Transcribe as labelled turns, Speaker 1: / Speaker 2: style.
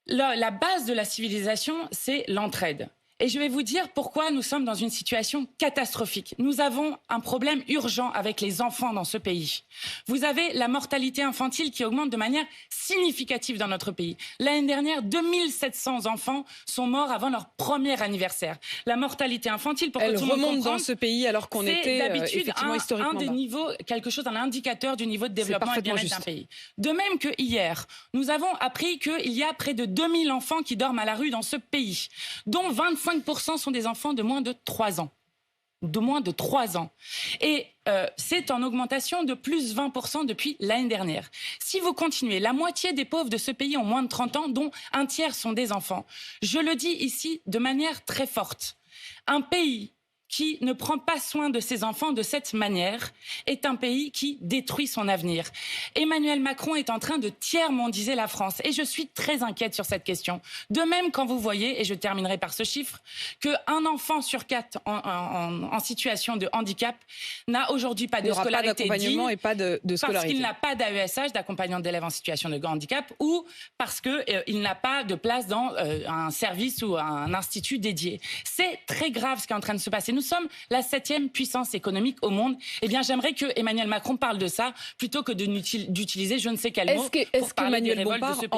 Speaker 1: La base de la civilisation, c'est l'entraide. Et je vais vous dire pourquoi nous sommes dans une situation catastrophique. Nous avons un problème urgent avec les enfants dans ce pays. Vous avez la mortalité infantile qui augmente de manière significative dans notre pays. L'année dernière, 2700 enfants sont morts avant leur premier anniversaire. La mortalité infantile, pour que tout le monde
Speaker 2: remonte
Speaker 1: comprenne,
Speaker 2: dans ce pays alors qu'on était
Speaker 1: d'habitude
Speaker 2: effectivement historiquement
Speaker 1: un des
Speaker 2: bas.
Speaker 1: niveaux, quelque chose, un indicateur du niveau de développement et de
Speaker 2: parfaitement
Speaker 1: bien-être d'un
Speaker 2: juste.
Speaker 1: pays. De même que hier, nous avons appris qu'il y a près de 2000 enfants qui dorment à la rue dans ce pays, dont 25% sont des enfants de moins de 3 ans. De moins de 3 ans. Et c'est en augmentation de plus 20% depuis l'année dernière. Si vous continuez, la moitié des pauvres de ce pays ont moins de 30 ans, dont un tiers sont des enfants. Je le dis ici de manière très forte. Un pays qui ne prend pas soin de ses enfants de cette manière est un pays qui détruit son avenir. Emmanuel Macron est en train de tiers-mondiser la France et je suis très inquiète sur cette question. De même quand vous voyez, et je terminerai par ce chiffre, qu'un enfant sur 4 en situation de handicap n'a aujourd'hui pas de scolarité digne,
Speaker 2: et pas de scolarité.
Speaker 1: parce qu'il n'a pas d'AESH, d'accompagnant d'élèves en situation de handicap, ou parce qu'il n'a pas de place dans un service ou un institut dédié. C'est très grave ce qui est en train de se passer. Nous sommes la 7e puissance économique au monde. Eh bien, j'aimerais que Emmanuel Macron parle de ça plutôt que d'utiliser je ne sais quel mot pour parler des révoltes de ce pays.